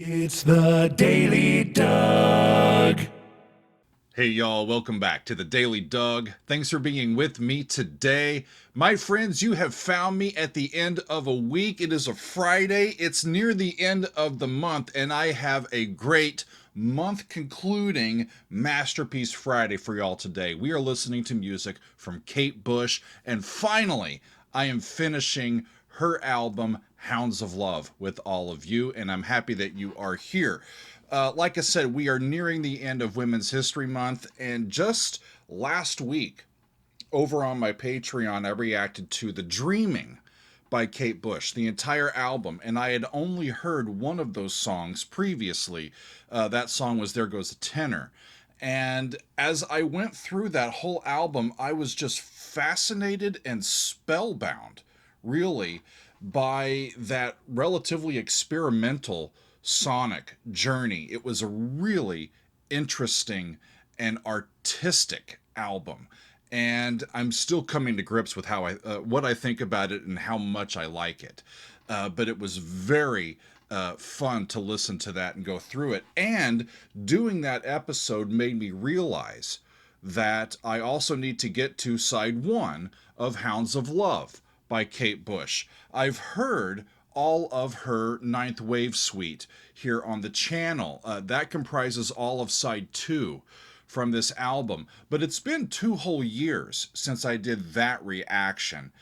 It's the Daily Doug. Hey y'all, welcome back to the Daily Doug. Thanks for being with me today. My friends, you have found me at the end of a week. It is a Friday. It's near the end of the month, and I have a great month concluding Masterpiece Friday for y'all today. We are listening to music from Kate Bush, and finally, I am finishing her album, Hounds of Love, with all of you, and I'm happy that you are here. Like I said, we are nearing the end of Women's History Month, and just last week, over on my Patreon, I reacted to The Dreaming by Kate Bush, the entire album, and I had only heard one of those songs previously. That song was There Goes a Tenor. And as I went through that whole album, I was just fascinated and spellbound, really, by that relatively experimental sonic journey. It was a really interesting and artistic album, and I'm still coming to grips with how what I think about it and how much I like it. But it was very fun to listen to that and go through it. And doing that episode made me realize that I also need to get to side one of Hounds of Love by Kate Bush. I've heard all of her Ninth Wave suite here on the channel. That comprises all of side two from this album. But it's been 2 whole years since I did that reaction.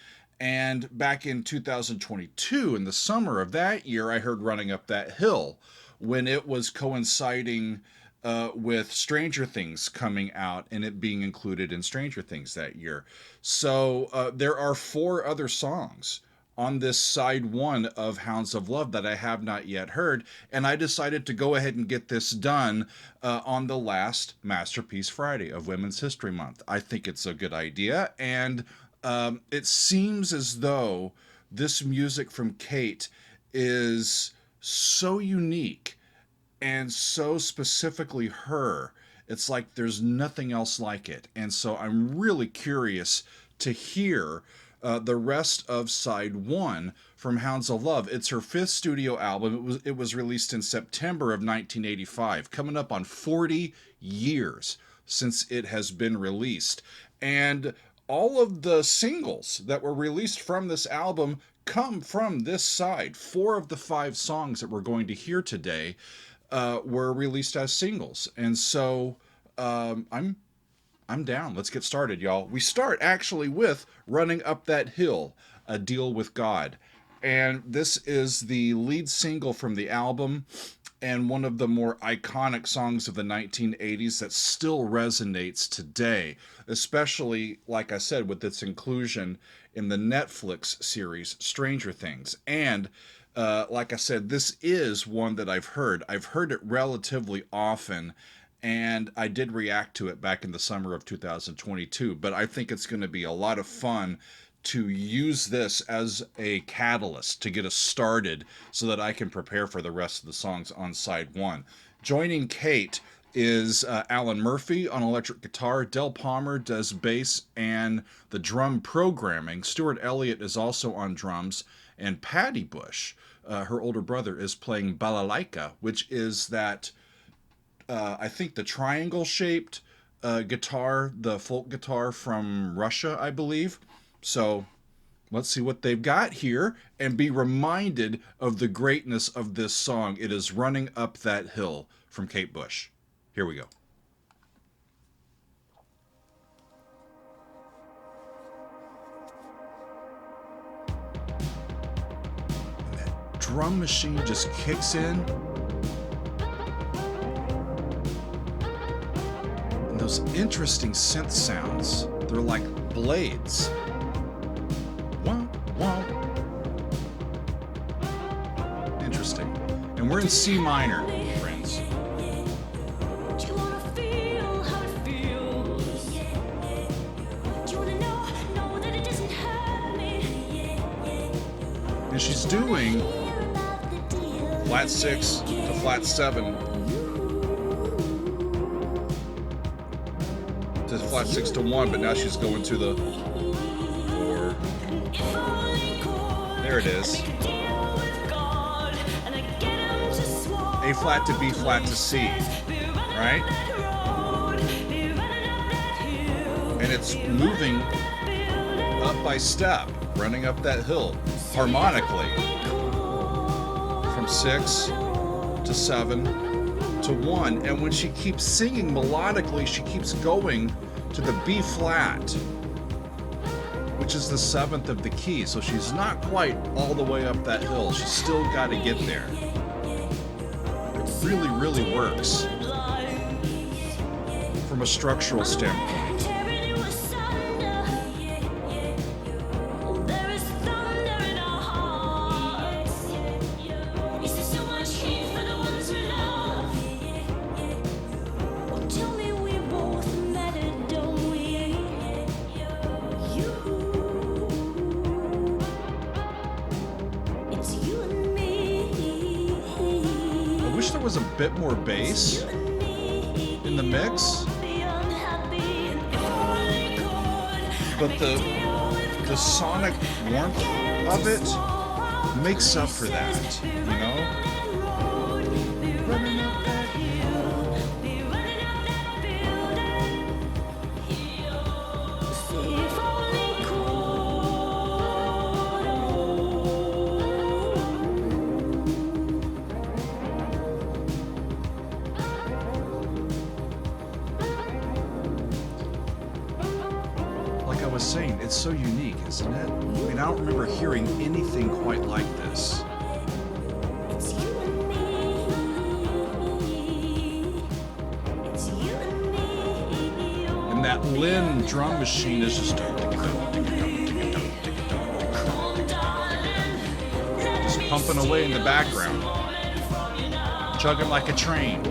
And back in 2022, in the summer of that year, I heard Running Up That Hill when it was coinciding with Stranger Things coming out and it being included in Stranger Things that year. So there are 4 other songs on this side one of Hounds of Love that I have not yet heard, and I decided to go ahead and get this done on the last Masterpiece Friday of Women's History Month. I think it's a good idea, and it seems as though this music from Kate is so unique and so specifically her. It's like there's nothing else like it, and so I'm really curious to hear the rest of side one from Hounds of Love. It's her 5th studio album. It was released in September of 1985, coming up on 40 years since it has been released. And all of the singles that were released from this album come from this side. 4 of the 5 songs that we're going to hear today were released as singles. And so I'm down. Let's get started, y'all. We start actually with Running Up That Hill, A Deal with God. And this is the lead single from the album and one of the more iconic songs of the 1980s that still resonates today, especially, like I said, with its inclusion in the Netflix series Stranger Things. And like I said, this is one that I've heard. I've heard it relatively often, and I did react to it back in the summer of 2022, but I think it's going to be a lot of fun to use this as a catalyst to get us started so that I can prepare for the rest of the songs on side one. Joining Kate is Alan Murphy on electric guitar, Dell Palmer does bass and the drum programming, Stuart Elliott is also on drums, and Patty Bush, her older brother, is playing balalaika, which is that I think the triangle-shaped guitar, the folk guitar from Russia, I believe. So let's see what they've got here and be reminded of the greatness of this song. It is Running Up That Hill from Kate Bush. Here we go. And that drum machine just kicks in. Those interesting synth sounds. They're like blades. Wah, wah. Interesting. And we're in C minor, friends. And she's doing flat 6 to flat 7 to flat 6 to 1, but now she's going to the 4. There it is. A flat to B flat to C, right? And it's moving up by step, running up that hill harmonically from 6 to 7 to 1. And when she keeps singing melodically, she keeps going to the B flat, which is the 7th of the key. So she's not quite all the way up that hill. She's still got to get there. It really, really works from a structural standpoint. Was a bit more bass in the mix, but the sonic warmth of it makes up for that, you know? Saying, it's so unique, isn't it? I mean, I don't remember hearing anything quite like this. And that Lynn drum machine is just pumping away in the background, chugging like a train.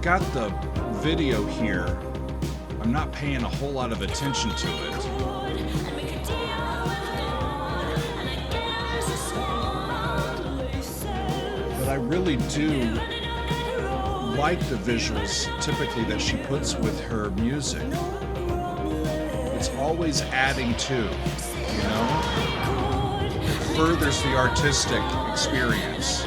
Got the video here. I'm not paying a whole lot of attention to it. But I really do like the visuals typically that she puts with her music. It's always adding to, you know? It furthers the artistic experience.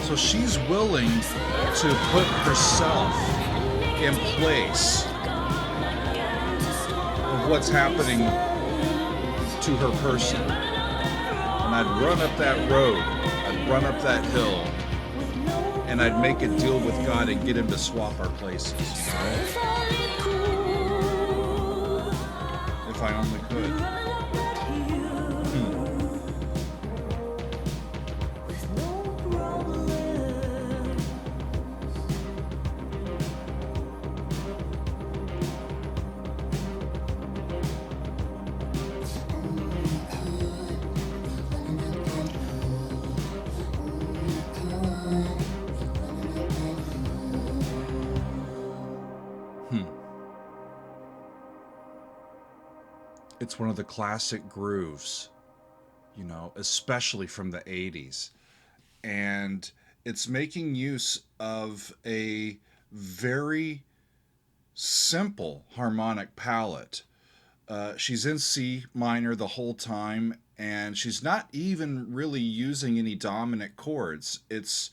So she's willing to put herself in place of what's happening to her person. And I'd run up that road, I'd run up that hill, and I'd make a deal with God and get him to swap our places, you know? If I only could. It's one of the classic grooves, you know, especially from the 80s. And it's making use of a very simple harmonic palette. She's in C minor the whole time, and she's not even really using any dominant chords. It's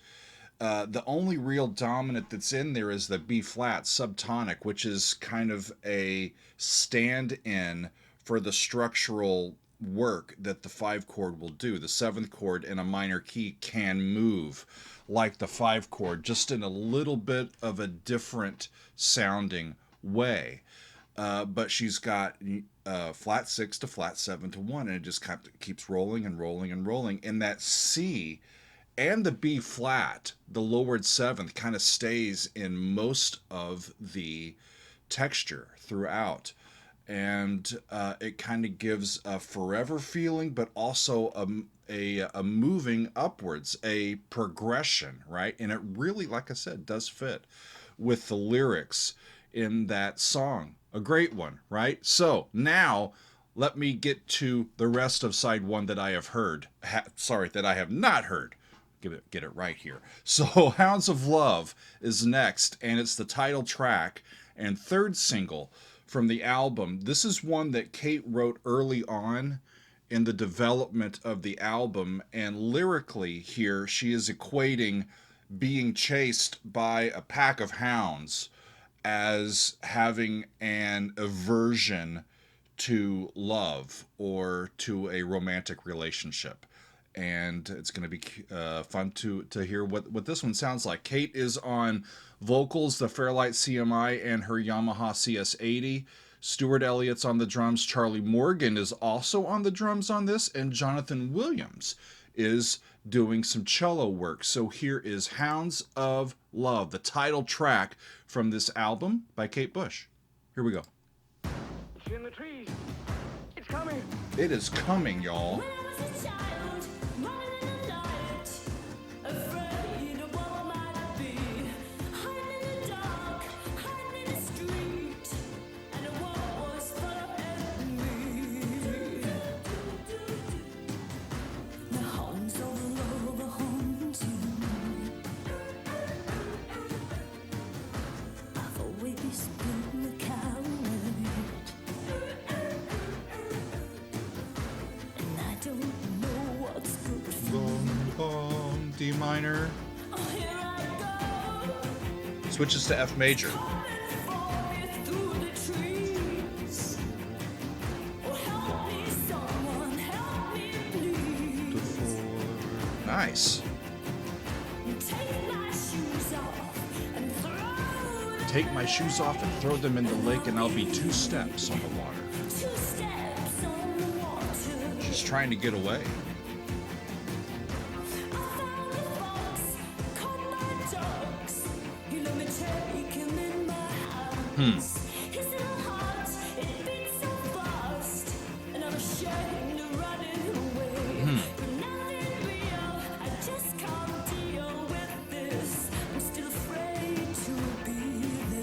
the only real dominant that's in there is the B flat subtonic, which is kind of a stand-in for the structural work that the 5 chord will do. The 7th chord in a minor key can move like the 5 chord, just in a little bit of a different sounding way. But she's got flat 6 to flat 7 to 1, and it just kind of keeps rolling and rolling and rolling. And that C and the B flat, the lowered 7th, kind of stays in most of the texture throughout. And it kind of gives a forever feeling, but also a moving upwards, a progression, right? And it really, like I said, does fit with the lyrics in that song. A great one, right? So now let me get to the rest of side one that I have heard. That I have not heard. Get it right here. So Hounds of Love is next, and it's the title track and third single from the album. This is one that Kate wrote early on in the development of the album, and lyrically here she is equating being chased by a pack of hounds as having an aversion to love or to a romantic relationship. And it's going to be fun to hear what this one sounds like. Kate is on vocals, the Fairlight CMI and her Yamaha CS80. Stuart Elliott's on the drums. Charlie Morgan is also on the drums on this. And Jonathan Williams is doing some cello work. So here is Hounds of Love, the title track from this album by Kate Bush. Here we go. It's in the trees. It's coming. It is coming, y'all. D minor. Switches to F major. Nice. Take my shoes off and throw them in the lake, and I'll be 2 steps on the water. She's trying to get away.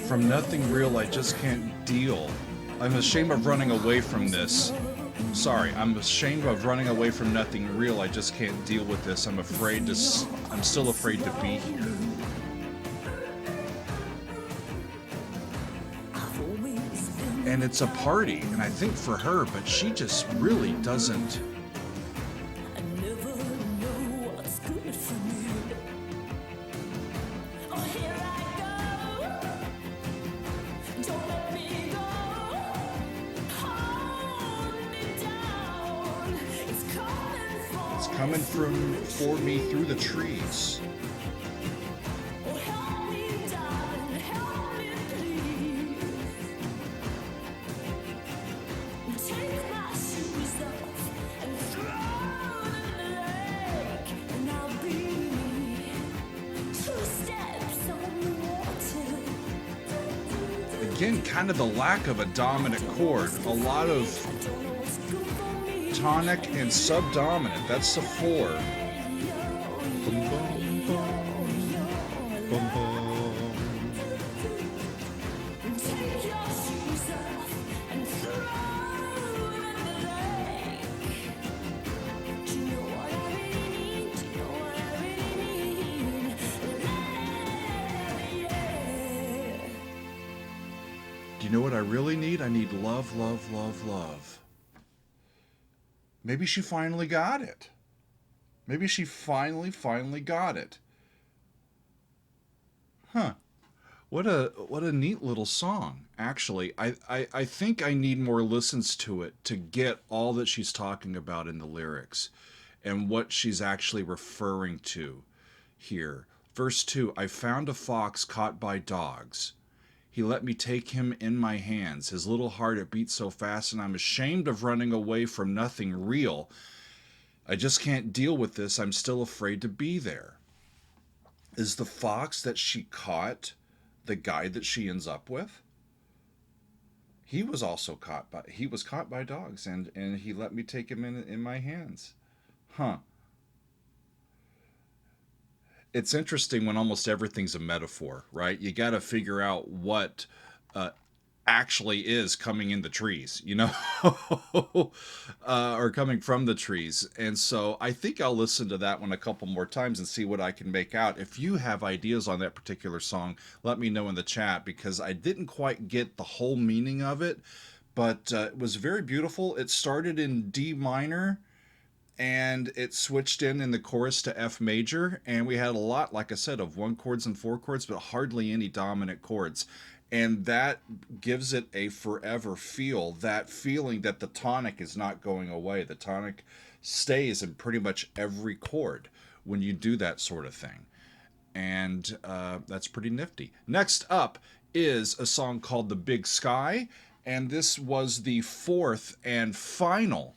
From nothing real, I just can't deal. I'm ashamed of running away from this. Sorry, I'm ashamed of running away from nothing real. I just can't deal with this. I'm still afraid to be here. And it's a party, and I think for her, but she just really doesn't. It's coming for me through the trees. Again, kind of the lack of a dominant chord. A lot of tonic and subdominant. That's the 4. Boom, boom, boom. Boom, boom. You know what I really need? I need love, love, love, love. Maybe she finally got it. Maybe she finally got it. Huh. What a neat little song. Actually, I think I need more listens to it to get all that she's talking about in the lyrics and what she's actually referring to here. Verse 2, I found a fox caught by dogs. He let me take him in my hands. His little heart, it beats so fast, and I'm ashamed of running away from nothing real. I just can't deal with this. I'm still afraid to be there. Is the fox that she caught the guy that she ends up with? He was also caught by dogs, and he let me take him in my hands. Huh. it's interesting when almost everything's a metaphor, right? You got to figure out what actually is coming in the trees, you know, or coming from the trees. And so I think I'll listen to that one a couple more times and see what I can make out. If you have ideas on that particular song, let me know in the chat, because I didn't quite get the whole meaning of it, but it was very beautiful. It started in D minor and it switched in the chorus to F major, and we had a lot, like I said, of 1 chords and 4 chords, but hardly any dominant chords. And that gives it a forever feel, that feeling that the tonic is not going away. The tonic stays in pretty much every chord when you do that sort of thing. And that's pretty nifty. Next up is a song called The Big Sky, and this was the 4th and final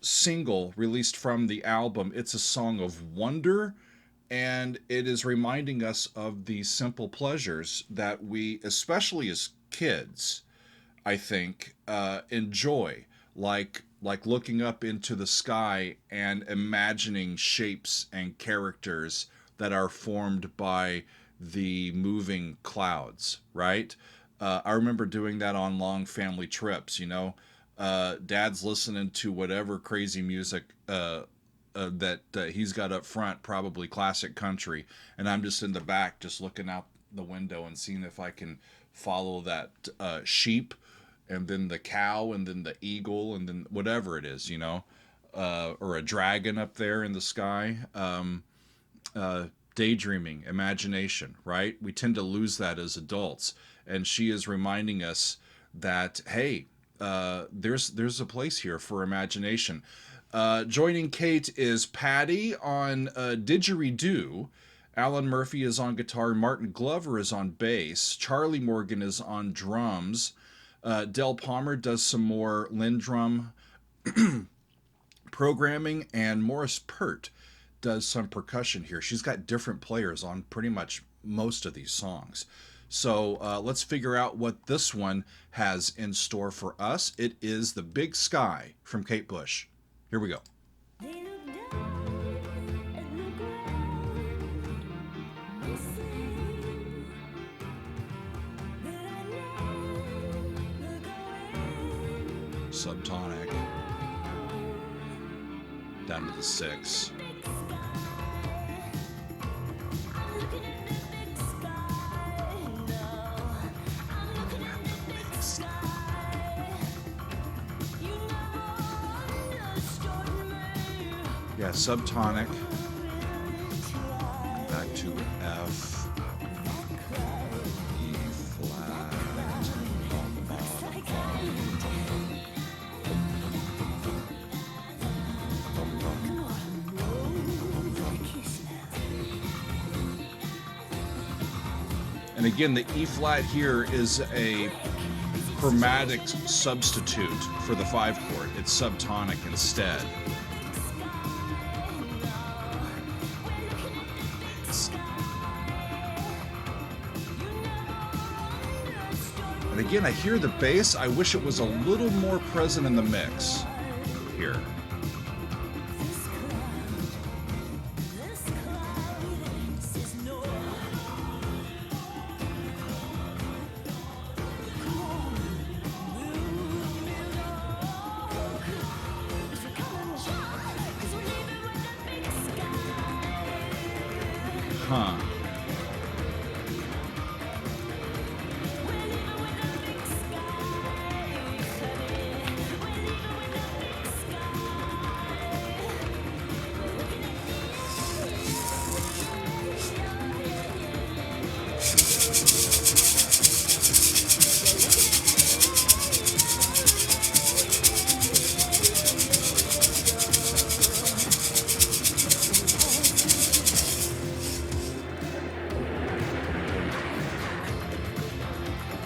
single released from the album. It's a song of wonder, and it is reminding us of the simple pleasures that we, especially as kids, I think, enjoy, like looking up into the sky and imagining shapes and characters that are formed by the moving clouds, right? I remember doing that on long family trips, you know. Dad's listening to whatever crazy music that he's got up front, probably classic country, and I'm just in the back, just looking out the window and seeing if I can follow that sheep, and then the cow, and then the eagle, and then whatever it is, you know, or a dragon up there in the sky. Daydreaming, imagination, right? We tend to lose that as adults, and she is reminding us that, hey, there's a place here for imagination. Joining Kate is Patty on didgeridoo. Alan Murphy is on guitar. Martin Glover is on bass. Charlie Morgan is on drums. Dell Palmer does some more Lindrum programming, and Morris Pert does some percussion here. She's got different players on pretty much most of these songs. So let's figure out what this one has in store for us. It is The Big Sky from Kate Bush. Here we go. Subtonic. Down to the 6. Yeah, subtonic. Back to F. E flat. And again, the E flat here is a chromatic substitute for the 5 chord. It's subtonic instead. And again, I hear the bass. I wish it was a little more present in the mix here. Huh.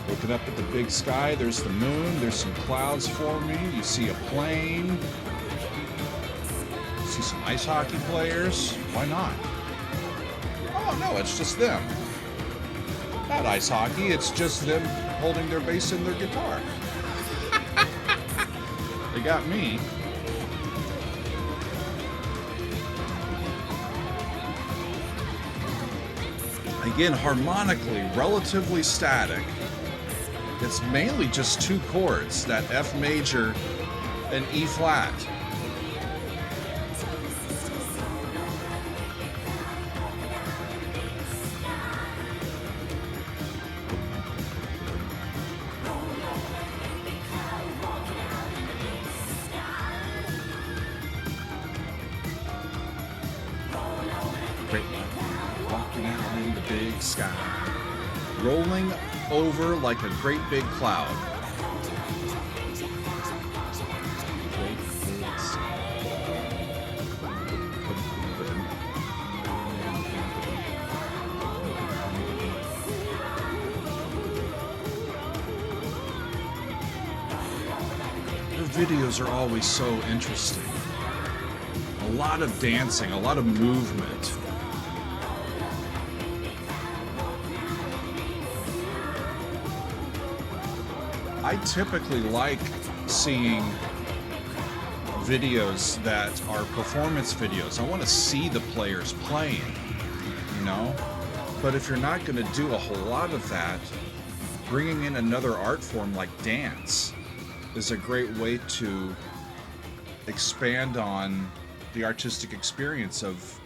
Looking up at the big sky, there's the moon, there's some clouds forming, you see a plane, you see some ice hockey players. Why not? Oh no, it's just them. Not ice hockey, it's just them holding their bass and their guitar. They got me. Again, harmonically, relatively static. It's mainly just two chords, that F major and E flat. Great light, walking out in the big sky, rolling over like a great big cloud. Great big sky. Her videos are always so interesting. A lot of dancing, a lot of movement. I typically like seeing videos that are performance videos. I want to see the players playing, you know? But if you're not going to do a whole lot of that, bringing in another art form like dance is a great way to expand on the artistic experience of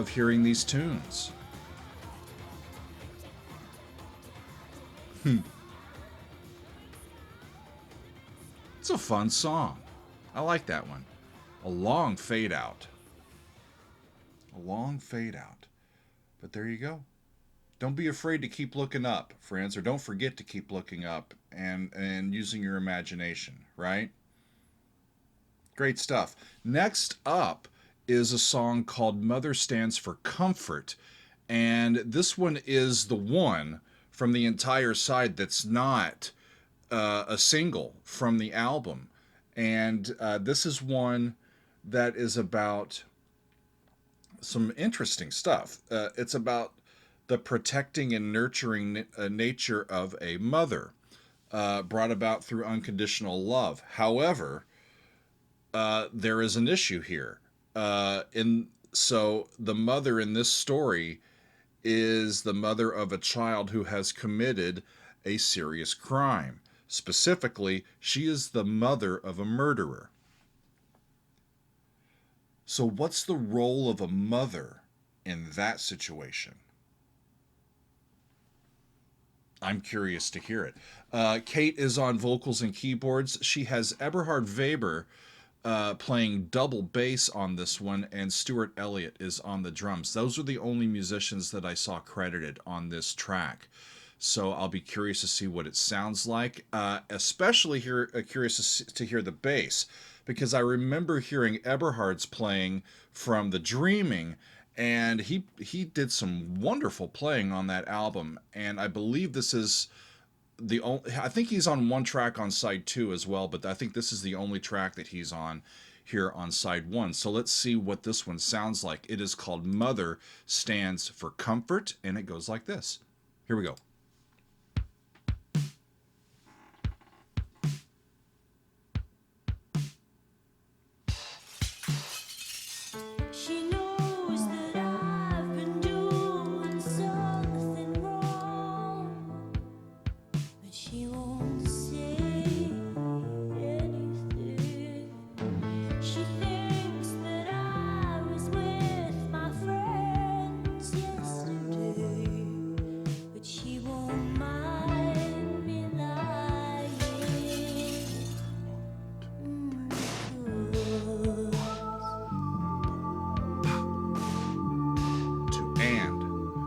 hearing these tunes. It's a fun song. I like that one. A long fade out. A long fade out. But there you go. Don't be afraid to keep looking up, friends, or don't forget to keep looking up and using your imagination, right? Great stuff. Next up is a song called Mother Stands for Comfort. And this one is the one from the entire side that's not a single from the album. And this is one that is about some interesting stuff. It's about the protecting and nurturing nature of a mother, brought about through unconditional love. However, there is an issue here. So the mother in this story is the mother of a child who has committed a serious crime. Specifically, she is the mother of a murderer. So what's the role of a mother in that situation? I'm curious to hear it. Kate is on vocals and keyboards. She has Eberhard Weber playing double bass on this one, and Stuart Elliott is on the drums. Those are the only musicians that I saw credited on this track. So I'll be curious to see what it sounds like, especially curious to hear the bass, because I remember hearing Eberhard's playing from The Dreaming, and he did some wonderful playing on that album, and I believe this is the only, I think he's on one track on side 2 as well, but I think this is the only track that he's on here on side 1. So let's see what this one sounds like. It is called Mother Stands for Comfort, and it goes like this. Here we go.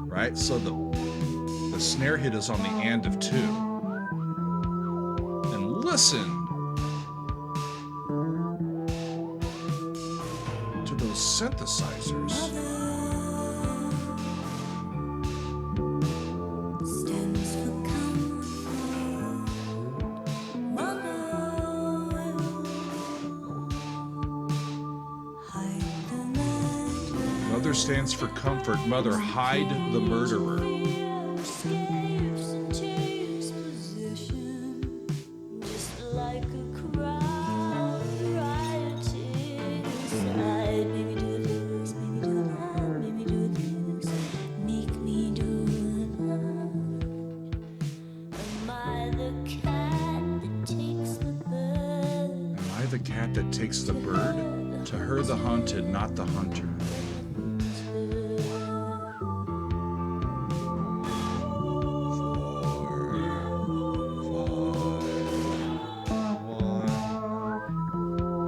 Right, so the snare hit is on the and of 2. And listen to those synthesizers. Mother stands for comfort. Mother, hide the murderer. Make me do cat that takes the bird, to her the hunted, not the hunter.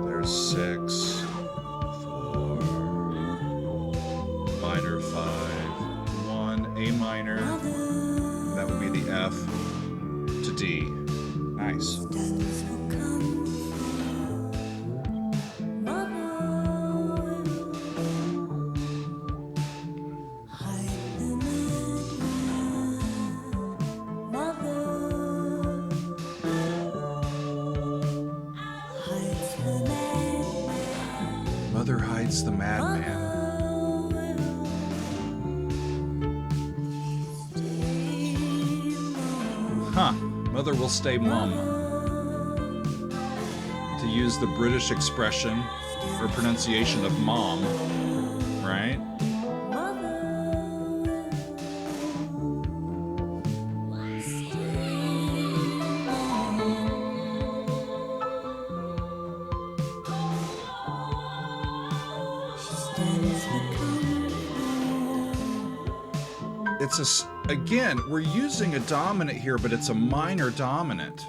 There's 6, 4, minor 5, 1, A minor, that would be the F, to D. Nice. Mother hides the madman. Huh. Mother will stay mum. To use the British expression or pronunciation of mom, right? It's again, we're using a dominant here, but it's a minor dominant.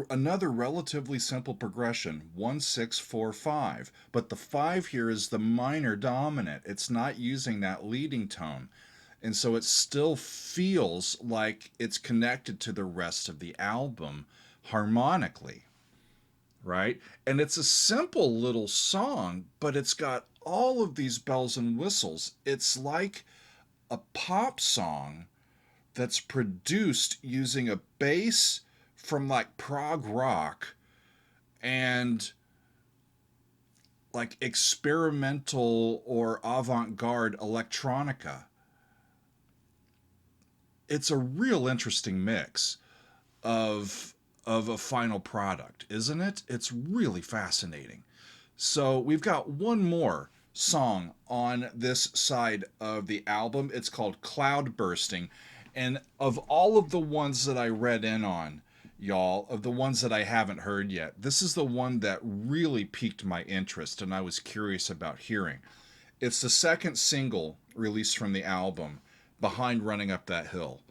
Another relatively simple progression, 1, 6, 4, 5. But the 5 here is the minor dominant. It's not using that leading tone. And so it still feels like it's connected to the rest of the album harmonically. Right? And it's a simple little song, but it's got all of these bells and whistles. It's like a pop song that's produced using a bass from like prog rock and like experimental or avant-garde electronica. It's a real interesting mix of a final product, isn't it? It's really fascinating. So we've got one more song on this side of the album. It's called Cloudbusting. And of all of the ones that I read in on, y'all, of the ones that I haven't heard yet, this is the one that really piqued my interest and I was curious about hearing. It's the second single released from the album, Behind Running Up That Hill.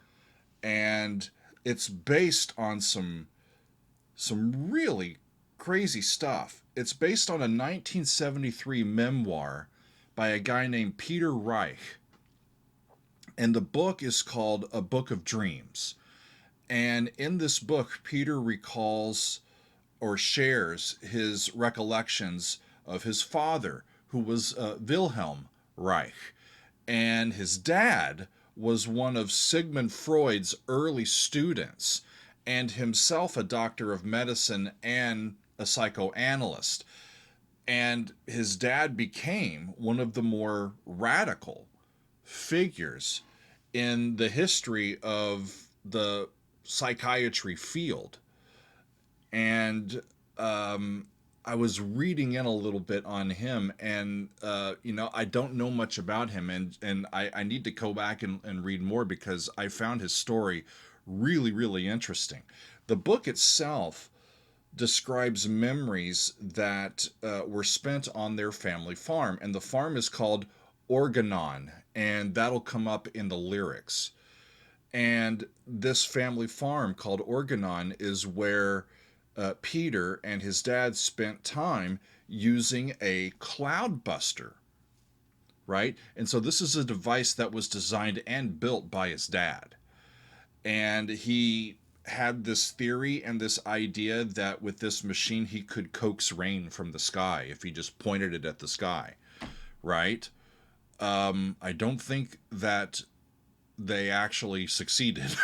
And it's based on some really crazy stuff. It's based on a 1973 memoir by a guy named Peter Reich. And the book is called A Book of Dreams. And in this book, Peter recalls or shares his recollections of his father, who was Wilhelm Reich. And his dad was one of Sigmund Freud's early students, and himself a doctor of medicine and a psychoanalyst. And his dad became one of the more radical figures in the history of the psychiatry field. And I was reading in a little bit on him, and I don't know much about him, and I need to go back and read more because I found his story really, really interesting. The book itself describes memories that were spent on their family farm, and the farm is called Organon, and that'll come up in the lyrics. And this family farm called Organon is where Peter and his dad spent time using a cloudbuster, right? And so this is a device that was designed and built by his dad. And he had this theory and this idea that with this machine he could coax rain from the sky if he just pointed it at the sky, right? I don't think that they actually succeeded.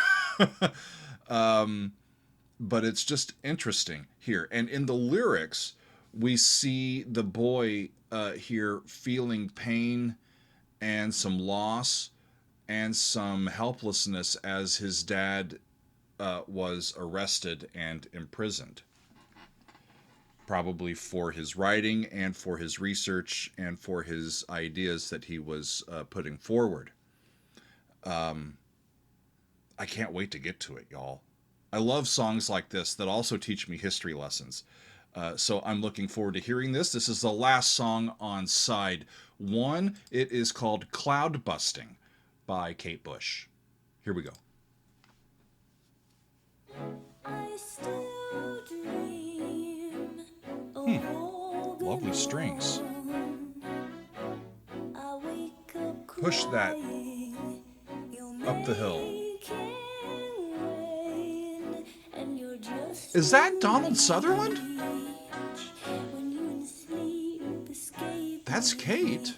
But it's just interesting here. And in the lyrics, we see the boy here feeling pain and some loss and some helplessness as his dad was arrested and imprisoned. Probably for his writing and for his research and for his ideas that he was putting forward. I can't wait to get to it, y'all. I love songs like this that also teach me history lessons. So I'm looking forward to hearing this. This is the last song on side 1. It is called Cloudbusting by Kate Bush. Here we go. I still dream Lovely strings. I wake up Push that up the hill. Is that Donald Sutherland? That's Kate.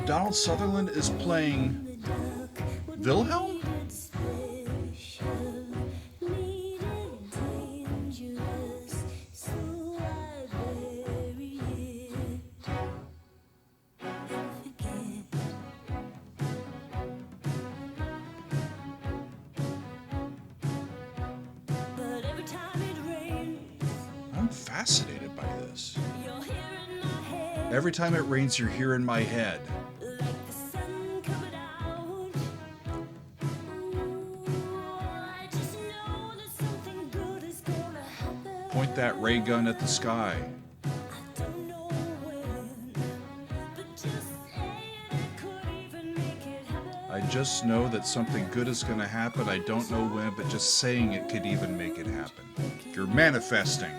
Donald Sutherland is playing Wilhelm? I'm fascinated by this. Every time it rains, you're here in my head. Point that ray gun at the sky. I just know that something good is going to happen. I don't know when, but just saying it could even make it happen. You're manifesting.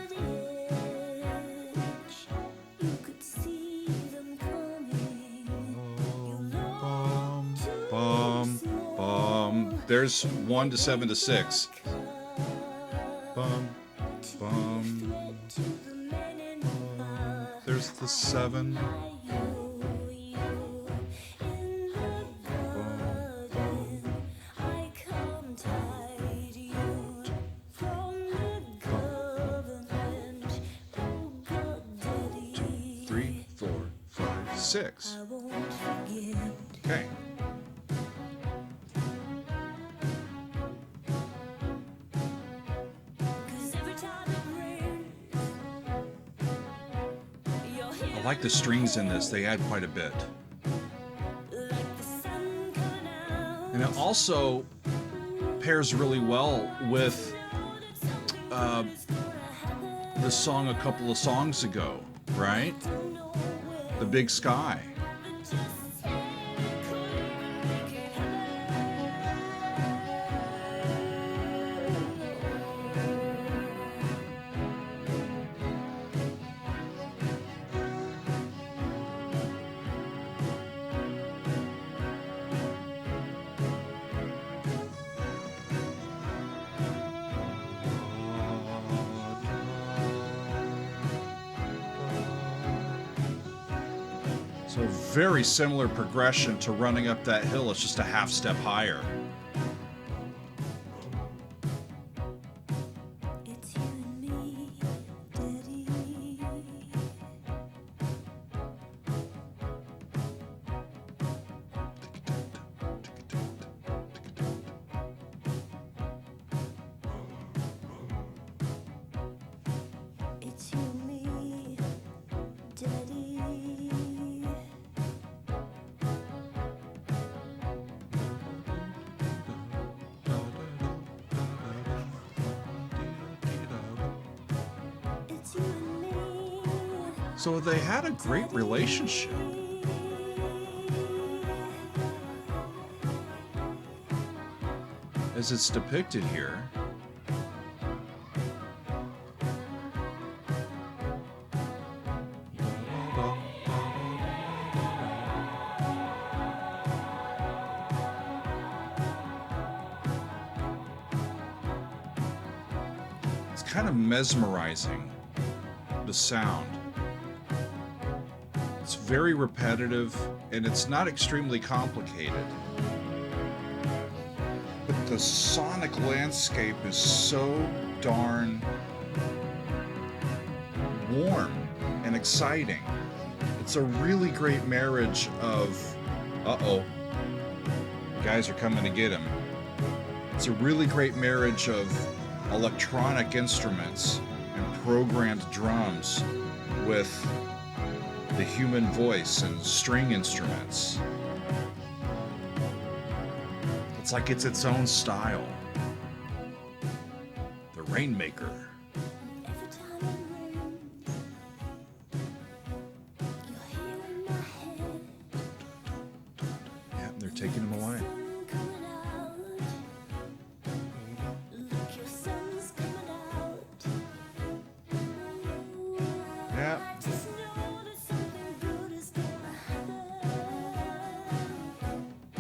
Bum, bum. There's 1 to 7 to 6. Bum, bum. There's the 7. Six. Okay. I like the strings in this. They add quite a bit. And it also pairs really well with the song a couple of songs ago, right? The Big Sky. So very similar progression to running up that hill. It's just a half step higher. It's you and me, Daddy. It's you and me, Daddy. So they had a great relationship. As it's depicted here. It's kind of mesmerizing, the sound. It's very repetitive, and it's not extremely complicated. But the sonic landscape is so darn warm and exciting. It's a really great marriage of, guys are coming to get him. It's a really great marriage of electronic instruments and programmed drums with the human voice and string instruments. It's like it's its own style. The Rainmaker. Every time it rains, you're here in my head. Yeah, they're taking him away. Sun coming out. Look, your sun's coming out. Yeah. I just know that something good is gonna happen.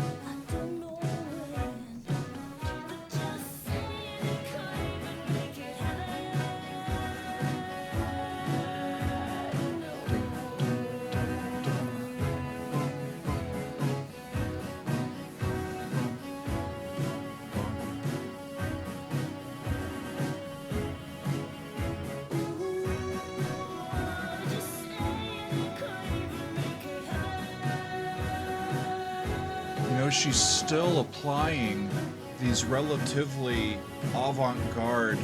I don't know when, but just say it kind and make it happen. Just say it kind and make it happen. You know, she's still applying these relatively avant-garde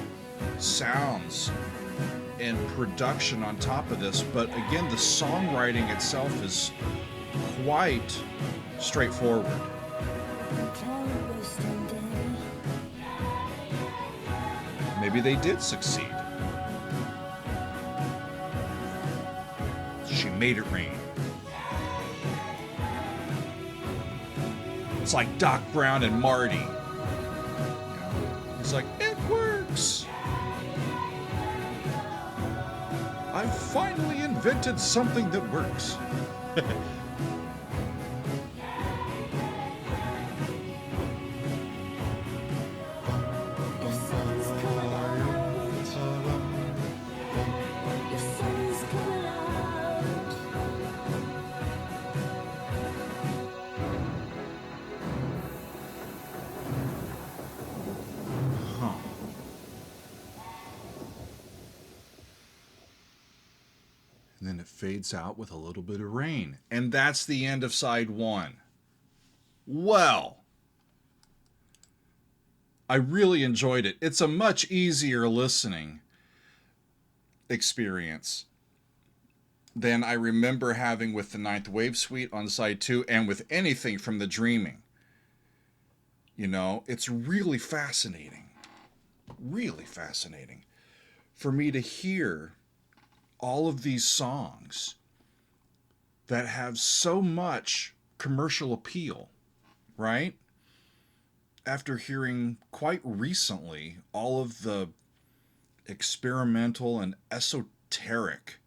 sounds and production on top of this, but again, the songwriting itself is quite straightforward. Cloudbusting day. Maybe they did succeed. She made it rain. It's like Doc Brown and Marty. You know, he's like, it works. I finally invented something that works. Your sun's coming out. Your sun's coming out. Huh. And then it fades out with a little bit of rain. And that's the end of side one. Well, I really enjoyed it. It's a much easier listening experience than I remember having with the Ninth Wave Suite on side two and with anything from the Dreaming. You know, it's really fascinating. Really fascinating for me to hear all of these songs that have so much commercial appeal, right? After hearing quite recently all of the experimental and esoteric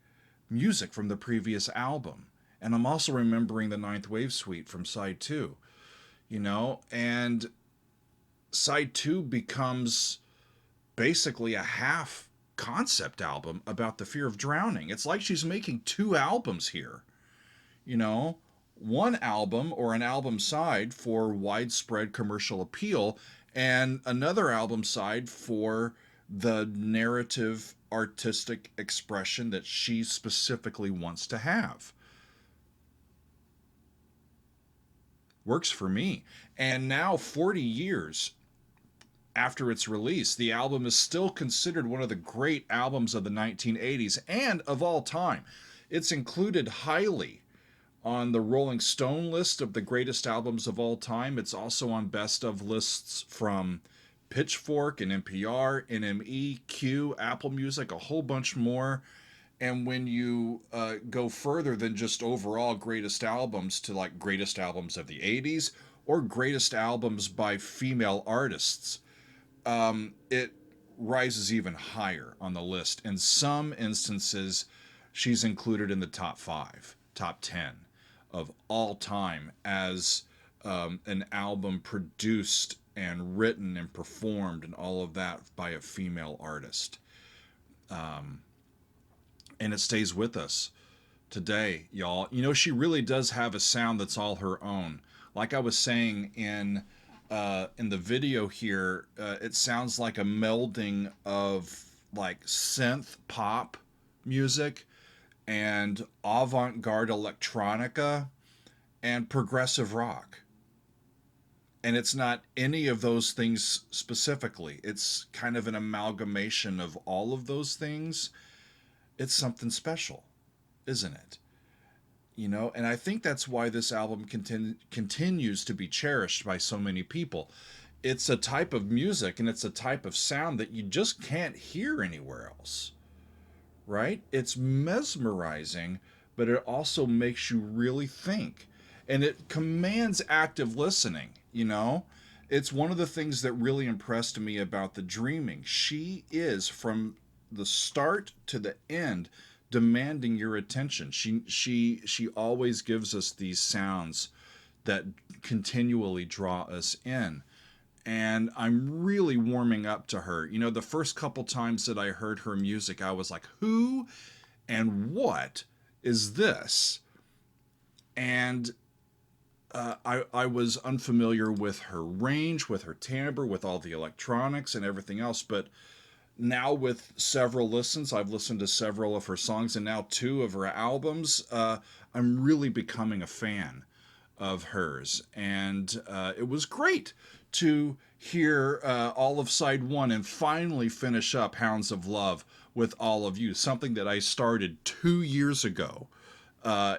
music from the previous album. And I'm also remembering the Ninth Wave Suite from side two, you know, and side two becomes basically a half concept album about the fear of drowning. It's like she's making two albums here, you know, one album or an album side for widespread commercial appeal and another album side for the narrative artistic expression that she specifically wants to have. Works for me. And now 40 years after its release, the album is still considered one of the great albums of the 1980s and of all time. It's included highly on the Rolling Stone list of the greatest albums of all time. It's also on best of lists from Pitchfork and NPR, NME, Q, Apple Music, a whole bunch more. And when you go further than just overall greatest albums to like greatest albums of the 80s or greatest albums by female artists, it rises even higher on the list. In some instances, she's included in the top 5, top 10 of all time as an album produced and written and performed and all of that by a female artist. And it stays with us today, y'all. You know, she really does have a sound that's all her own. Like I was saying in the video here, it sounds like a melding of like synth pop music and avant-garde electronica and progressive rock. And it's not any of those things specifically. It's kind of an amalgamation of all of those things. It's something special, isn't it? you know, and I think that's why this album continues to be cherished by so many people. It's a type of music and it's a type of sound that you just can't hear anywhere else, right? It's mesmerizing, but it also makes you really think. And it commands active listening, you know? It's one of the things that really impressed me about The Dreaming. She is, from the start to the end, demanding your attention. She always gives us these sounds that continually draw us in. And I'm really warming up to her. You know, the first couple times that I heard her music, I was like, who and what is this? And I was unfamiliar with her range, with her timbre, with all the electronics and everything else. But now, with several listens, I've listened to several of her songs and now two of her albums. I'm really becoming a fan of hers. And it was great to hear all of side one and finally finish up Hounds of Love with all of you, something that I started 2 years ago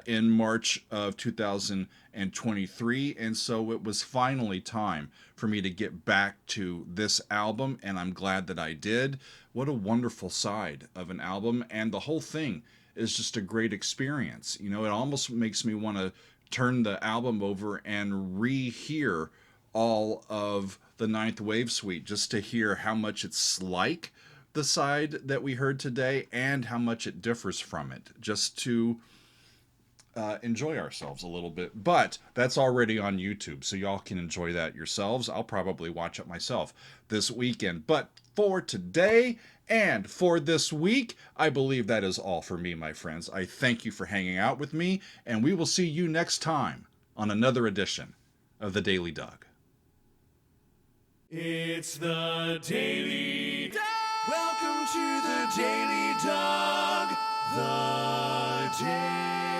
in March of 2023. And so it was finally time for me to get back to this album, and I'm glad that I did. What a wonderful side of an album, and the whole thing is just a great experience. You know, it almost makes me want to turn the album over and rehear all of the Ninth Wave Suite just to hear how much it's like the side that we heard today and how much it differs from it, just to enjoy ourselves a little bit. But that's already on YouTube, so y'all can enjoy that yourselves. I'll probably watch it myself this weekend. But for today and for this week, I believe that is all for me, my friends. I thank you for hanging out with me, and we will see you next time on another edition of the Daily Doug. It's the Daily Dog. Welcome to the Daily Dog. The Daily